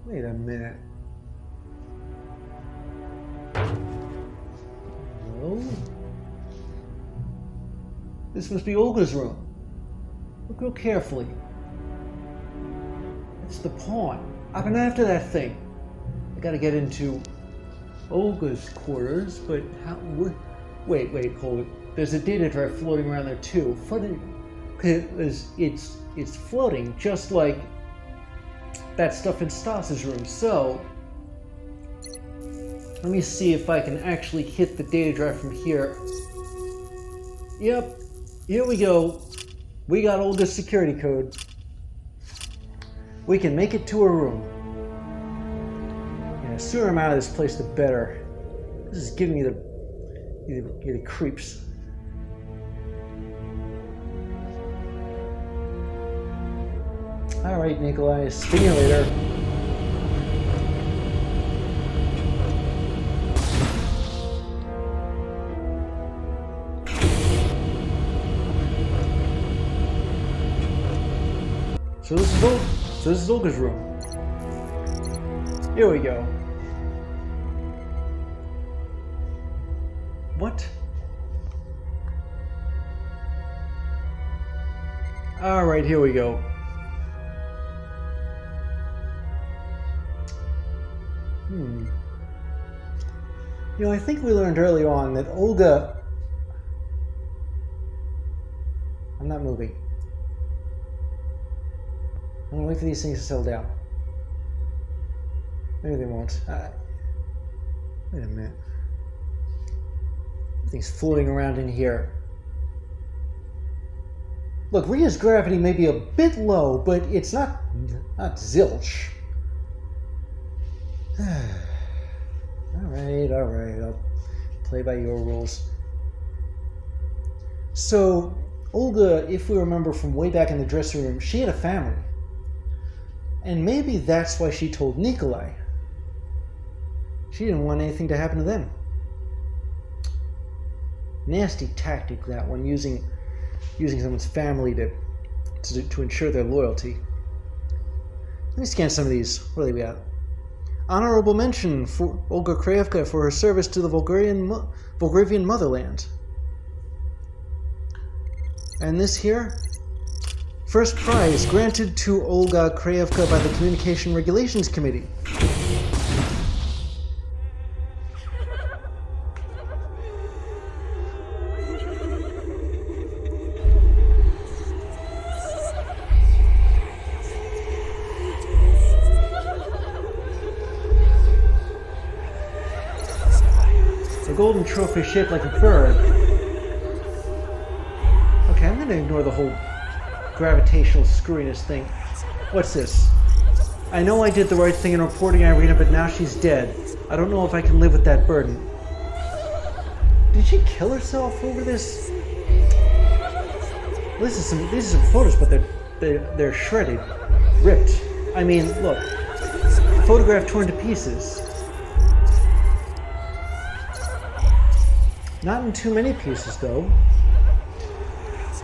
Wait a minute. Hello? This must be Olga's room. Look real carefully. It's the pawn. I've been after that thing. I gotta get into Olga's quarters, but how? Wait, hold it. There's a data drive floating around there too. It's floating just like that stuff in Stas's room. So let me see if I can actually hit the data drive from here. Yep, here we go. We got Olga's security code. We can make it to her room. Yeah, the sooner I'm out of this place, the better. This is giving me the creeps. All right, Nikolai, see you later. So this is Olga's room. Here we go. What? All right, here we go. You know, I think we learned early on that Olga... I'm not moving. I'm gonna wait for these things to settle down. Maybe they won't. Wait a minute. Everything's floating around in here. Look, Ria's gravity may be a bit low, but it's not zilch. Alright, I'll play by your rules. So, Olga, if we remember from way back in the dressing room, she had a family. And maybe that's why she told Nikolai. She didn't want anything to happen to them. Nasty tactic, that one, using someone's family to ensure their loyalty. Let me scan some of these. What do we got? Honorable mention for Olga Krayevka for her service to the Volgravian motherland. And this here? First prize granted to Olga Krayevka by the Communication Regulations Committee. The golden trophy shaped like a bird. Okay, I'm gonna ignore the whole gravitational screwiness thing. What's this? I know I did the right thing in reporting Irina, but now she's dead. I don't know if I can live with that burden. Did she kill herself over this? Well, these are some photos, but they're shredded, ripped. I mean, look, photograph torn to pieces. Not in too many pieces, though.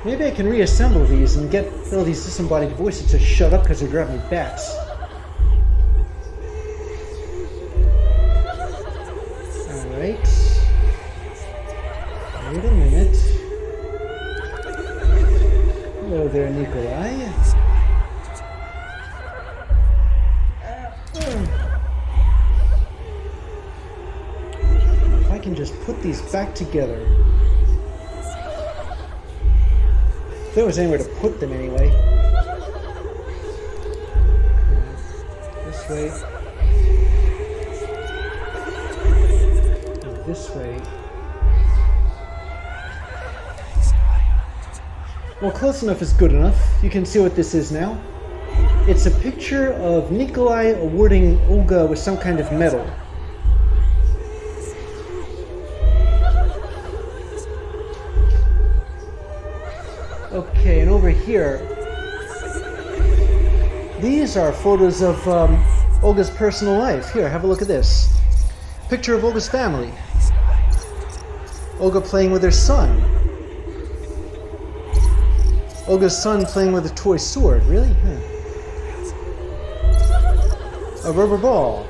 Maybe I can reassemble these and get all these disembodied voices to shut up because they're driving me bats. Alright. Wait a minute. Hello there, Nikolai. If I can just put these back together. If there was anywhere to put them anyway. This way. And this way. Well, close enough is good enough. You can see what this is now. It's a picture of Nikolai awarding Olga with some kind of medal. Okay, and over here, these are photos of Olga's personal life. Here, have a look at this. Picture of Olga's family. Olga playing with her son. Olga's son playing with a toy sword. Really? Huh. A rubber ball.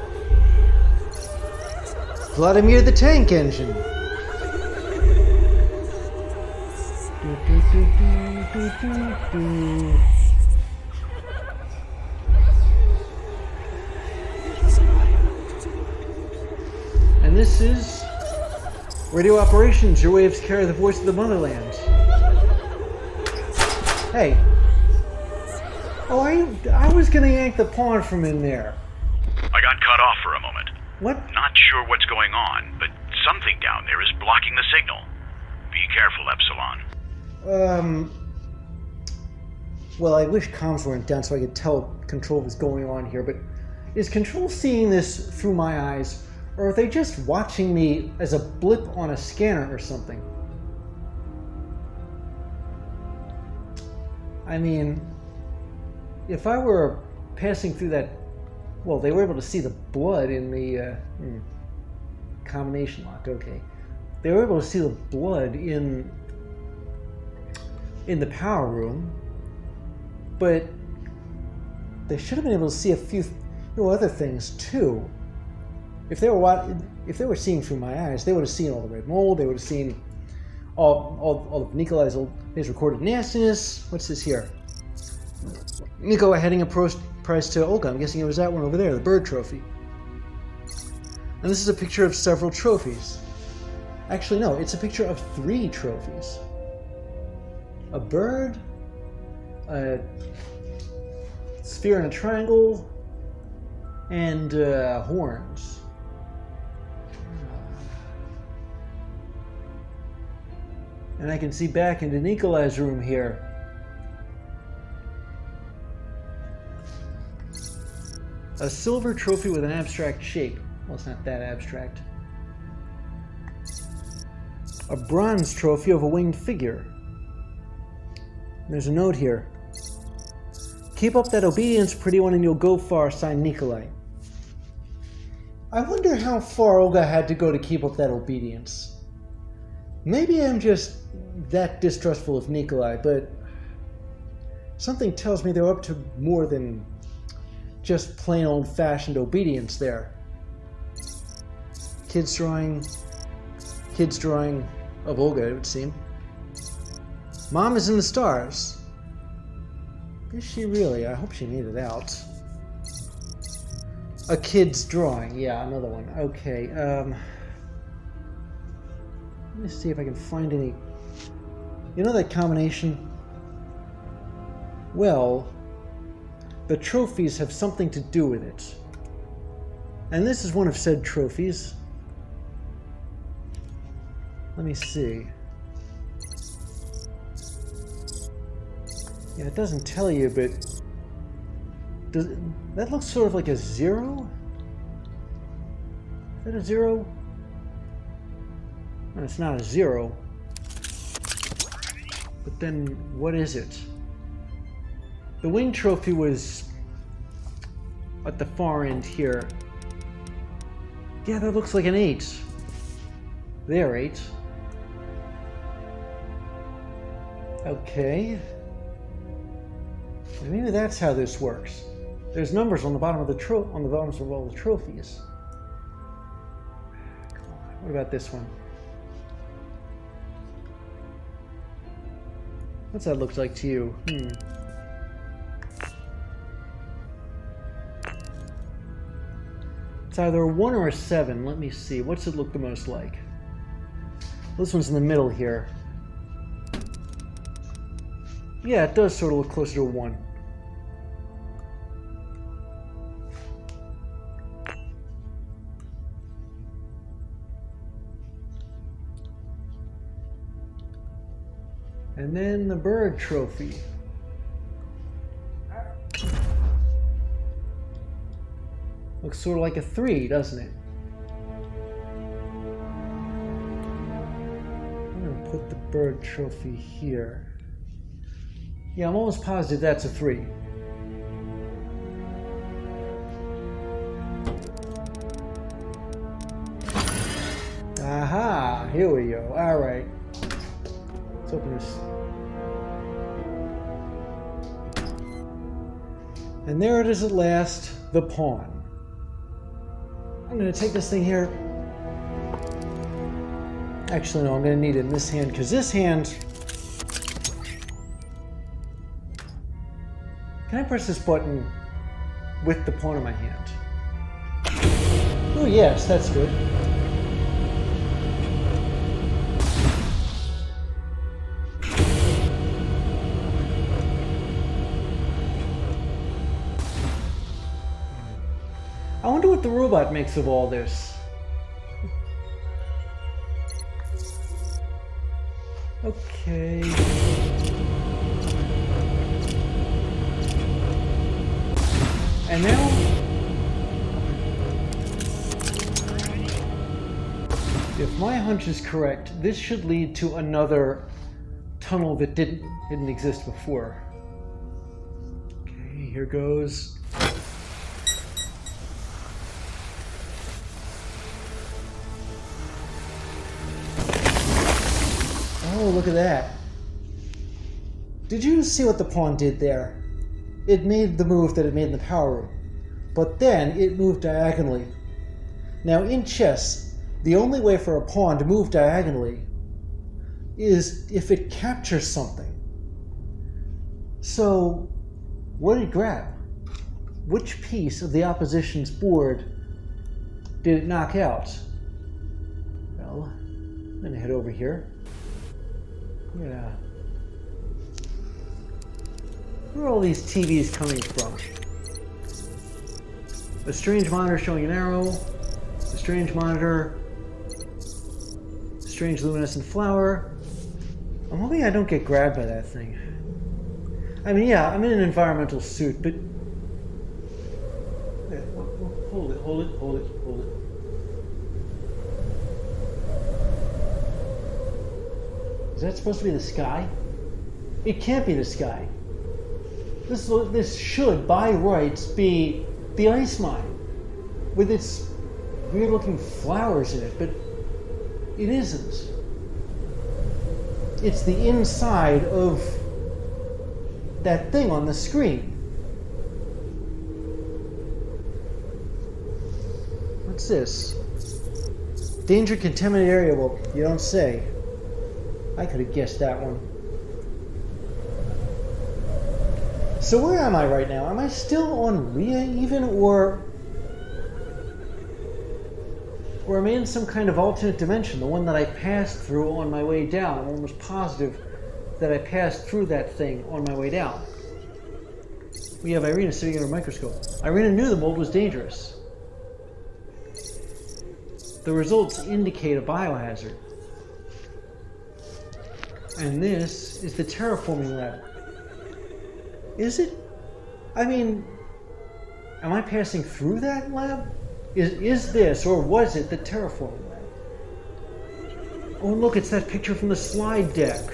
Vladimir the Tank Engine. And this is Radio Operations, your waves carry the voice of the motherland. Hey. Oh, I was gonna yank the pawn from in there. I got cut off for a moment. What? Not sure what's going on, but something down there is blocking the signal. Be careful, Epsilon. Well, I wish comms weren't down so I could tell Control what's going on here, but is Control seeing this through my eyes, or are they just watching me as a blip on a scanner or something? I mean, if I were passing through that, well, they were able to see the blood in the combination lock. Okay, they were able to see the blood in the power room, but they should have been able to see a few other things too. If they were seeing through my eyes, they would have seen all the red mold. They would have seen all of Nikolai's his recorded nastiness. What's this here? Nikolai heading a prize to Olga. I'm guessing it was that one over there, the bird trophy. And this is a picture of several trophies. Actually, no, it's a picture of 3 trophies. A bird, a sphere in a triangle, and horns. And I can see back into Nikolai's room here. A silver trophy with an abstract shape. Well, it's not that abstract. A bronze trophy of a winged figure. There's a note here. Keep up that obedience, pretty one, and you'll go far, signed Nikolai. I wonder how far Olga had to go to keep up that obedience. Maybe I'm just that distrustful of Nikolai, but something tells me they're up to more than just plain old-fashioned obedience there. Kids drawing of Olga, it would seem. Mom is in the stars. Is she really? I hope she made it out. A kid's drawing. Yeah, another one. Okay. Let me see if I can find any. You know that combination? Well, the trophies have something to do with it. And this is one of said trophies. Let me see. Yeah, it doesn't tell you, but that looks sort of like a 0? Is that a 0? No, it's not a 0. But then, what is it? The wing trophy was at the far end here. Yeah, that looks like an 8. There, 8. Okay. Maybe that's how this works. There's numbers on the bottom of the bottoms of all the trophies. Come on. What about this one? What's that look like to you? It's either a 1 or a 7. Let me see. What's it look the most like? This one's in the middle here. Yeah, it does sort of look closer to a 1. And then the bird trophy. Looks sort of like a 3, doesn't it? I'm going to put the bird trophy here. Yeah, I'm almost positive that's a 3. Aha! Here we go. All right. Let's open this. And there it is at last, the pawn. I'm gonna take this thing here. Actually, no, I'm gonna need it in this hand, because this hand... Can I press this button with the pawn in my hand? Oh yes, that's good. I wonder what the robot makes of all this. Okay. And now, if my hunch is correct, this should lead to another tunnel that didn't exist before. Okay, here goes. Oh, look at that. Did you see what the pawn did there? It made the move that it made in the power room, but then it moved diagonally. Now in chess, the only way for a pawn to move diagonally is if it captures something. So, what did it grab? Which piece of the opposition's board did it knock out? Well, I'm gonna head over here. Yeah. Where are all these TVs coming from? A strange monitor showing an arrow, a strange monitor, a strange luminescent flower. I'm hoping I don't get grabbed by that thing. I mean, yeah, I'm in an environmental suit, but... Yeah, hold it, hold it, hold it, hold it. Is that supposed to be the sky? It can't be the sky. This should, by rights, be the ice mine, with its weird-looking flowers in it, but it isn't. It's the inside of that thing on the screen. What's this? Danger contaminated area. Well, you don't say. I could have guessed that one. So where am I right now? Am I still on Rhea even, or am I in some kind of alternate dimension, the one that I passed through on my way down? I'm almost positive that I passed through that thing on my way down. We have Irina sitting in her microscope. Irina knew the mold was dangerous. The results indicate a biohazard. And this is the terraforming lab. Is it? I mean, am I passing through that lab? Is this, or was it, the terraforming lab? Oh, look, it's that picture from the slide deck.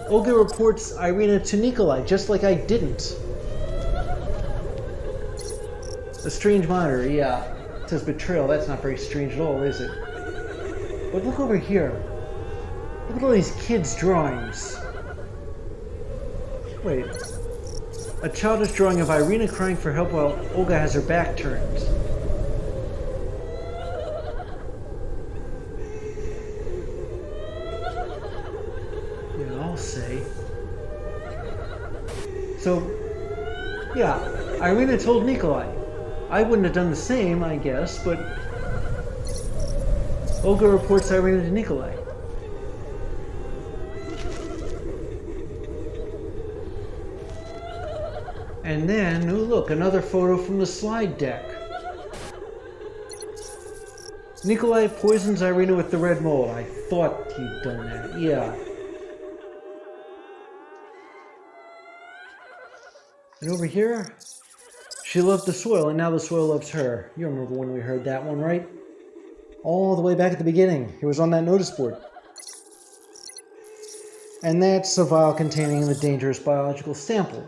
Olga reports Irina to Nikolai, just like I didn't. A strange monitor, yeah. It says betrayal. That's not very strange at all, is it? But look over here. Look at all these kids' drawings. Wait. A childish drawing of Irina crying for help while Olga has her back turned. Yeah, I'll say. So, yeah, Irina told Nikolai. I wouldn't have done the same, I guess, but Olga reports Irina to Nikolai. And then, oh look, another photo from the slide deck. Nikolai poisons Irina with the red mold. I thought he'd done that, yeah. And over here, she loved the soil, and now the soil loves her. You remember when we heard that one, right? All the way back at the beginning. It was on that notice board. And that's a vial containing the dangerous biological sample.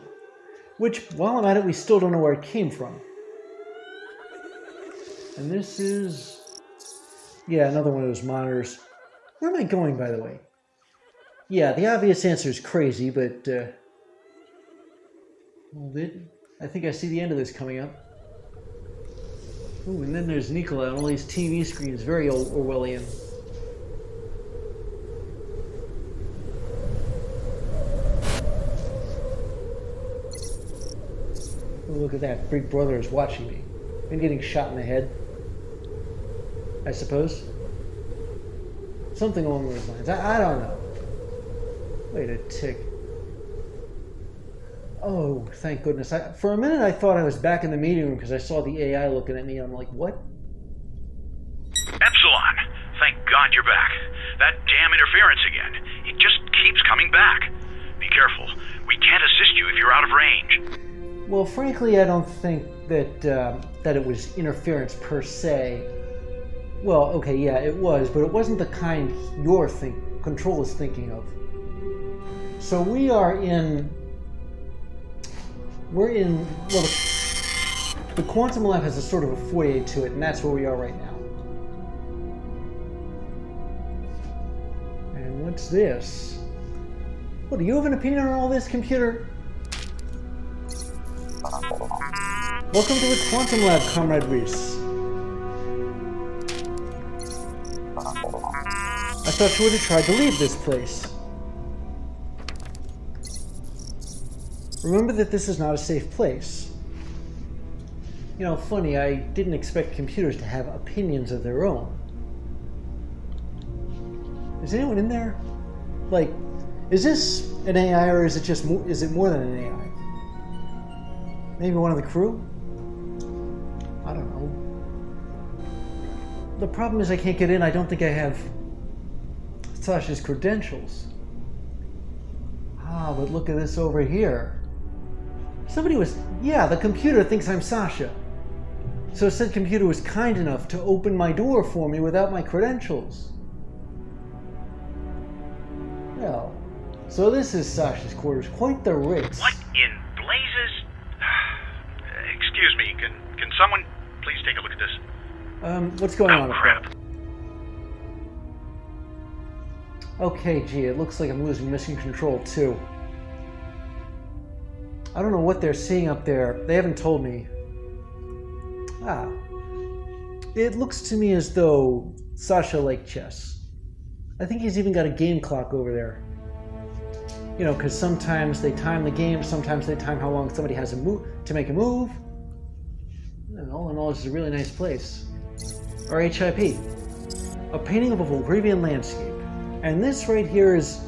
Which, while I'm at it, we still don't know where it came from. And this is... yeah, another one of those monitors. Where am I going, by the way? Yeah, the obvious answer is crazy, but... hold it. I think I see the end of this coming up. Ooh, and then there's Nikola and all these TV screens, very Orwellian. Oh, look at that. Big Brother is watching me. I'm getting shot in the head, I suppose. Something along those lines. I don't know. Wait a tick. Oh, thank goodness. For a minute I thought I was back in the meeting room because I saw the AI looking at me. I'm like, what? Epsilon, thank God you're back. That damn interference again. It just keeps coming back. Be careful. We can't assist you if you're out of range. Well, frankly, I don't think that that it was interference per se. Well, okay, yeah, it was, but it wasn't the kind Control is thinking of. So we're in, well, the Quantum Lab has a sort of a foyer to it, and that's where we are right now. And what's this? What, do you have an opinion on all this, computer? Welcome to the Quantum Lab, Comrade Reese. I thought you would have tried to leave this place. Remember that this is not a safe place. You know, funny, I didn't expect computers to have opinions of their own. Is anyone in there? Like, is this an AI or is it more than an AI? Maybe one of the crew? I don't know. The problem is I can't get in. I don't think I have Sasha's credentials. Ah, but look at this over here. The computer thinks I'm Sasha. So said computer was kind enough to open my door for me without my credentials. Well, so this is Sasha's quarters. Quite the Ritz. What in blazes? Excuse me, can someone please take a look at this? What's going on? Crap. Okay, gee, it looks like I'm losing mission control too. I don't know what they're seeing up there. They haven't told me. It looks to me as though Sasha liked chess. I think he's even got a game clock over there. You know, because sometimes they time the game, sometimes they time how long somebody has to make a move. And all in all, this is a really nice place. Our HIP. A painting of a Volgravian landscape. And this right here is...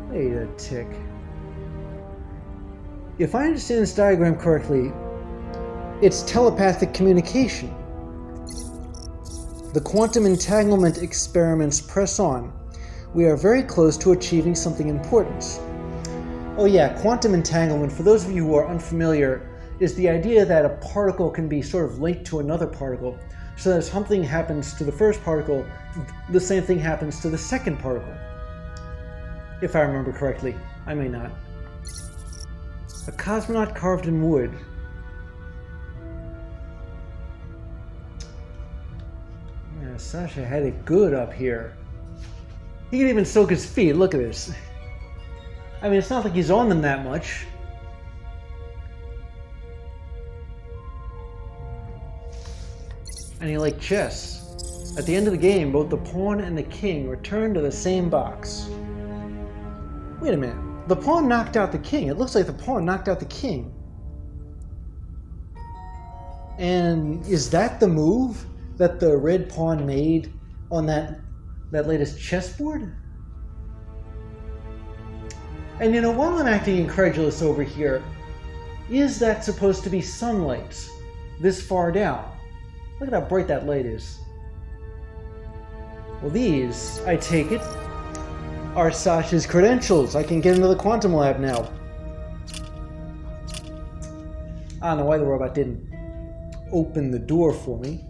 Wait a tick. If I understand this diagram correctly, it's telepathic communication. The quantum entanglement experiments press on. We are very close to achieving something important. Oh yeah, quantum entanglement, for those of you who are unfamiliar, is the idea that a particle can be sort of linked to another particle, so that if something happens to the first particle, the same thing happens to the second particle. If I remember correctly. I may not. A cosmonaut carved in wood. Yeah, Sasha had it good up here. He can even soak his feet. Look at this. I mean, it's not like he's on them that much. And he liked chess. At the end of the game, both the pawn and the king return to the same box. Wait a minute. The pawn knocked out the king. It looks like the pawn knocked out the king. And is that the move that the red pawn made on that latest chessboard? And you know, while I'm acting incredulous over here, is that supposed to be sunlight this far down? Look at how bright that light is. Well, these, I take it, are Sasha's credentials. I can get into the Quantum Lab now. I don't know why the robot didn't open the door for me.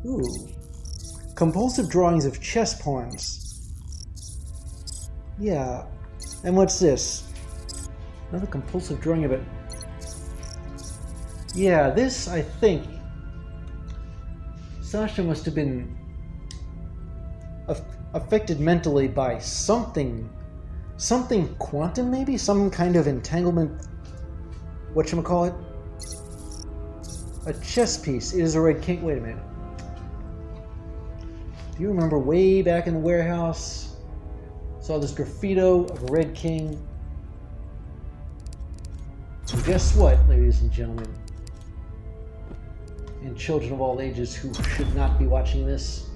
Ooh. Compulsive drawings of chess pawns. Yeah. And what's this? Another compulsive drawing of it. Yeah, this, I think, Sasha must have been affected mentally by something quantum, maybe? Some kind of entanglement, whatchamacallit? A chess piece. It is a Red King. Wait a minute. Do you remember way back in the warehouse? Saw this graffito of a Red King. And guess what, ladies and gentlemen? And children of all ages who should not be watching this.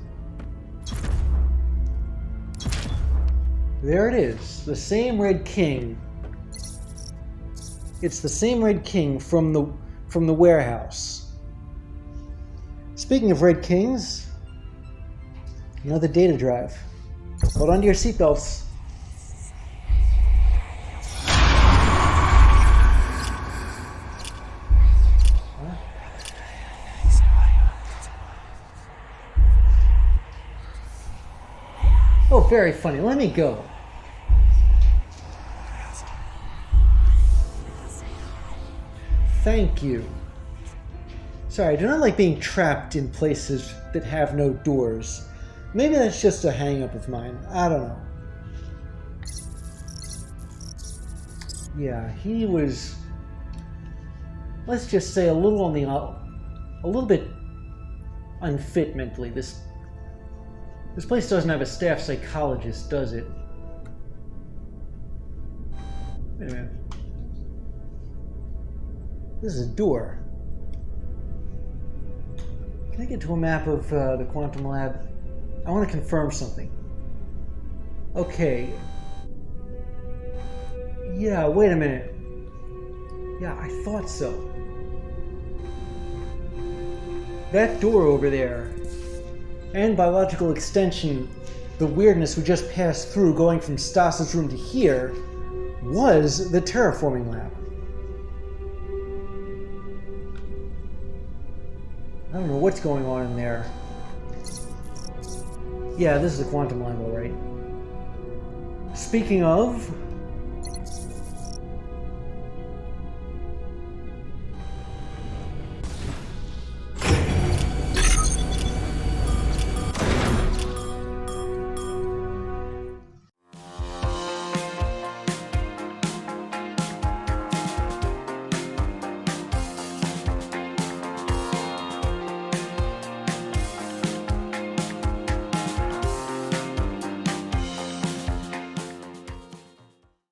There it is. The same Red King. It's the same Red King from the warehouse. Speaking of Red Kings, another data drive. Hold on to your seatbelts. Oh, very funny. Let me go. Thank you. Sorry, I do not like being trapped in places that have no doors. Maybe that's just a hang-up of mine. I don't know. Yeah, he was, let's just say, a little bit unfit mentally. This place doesn't have a staff psychologist, does it? Wait a minute. This is a door. Can I get to a map of the Quantum Lab? I want to confirm something. Okay. Yeah, wait a minute. Yeah, I thought so. That door over there, and by logical extension, the weirdness we just passed through going from Stas's room to here, was the terraforming lab. I don't know what's going on in there. Yeah, this is a quantum lab, all right. Speaking of,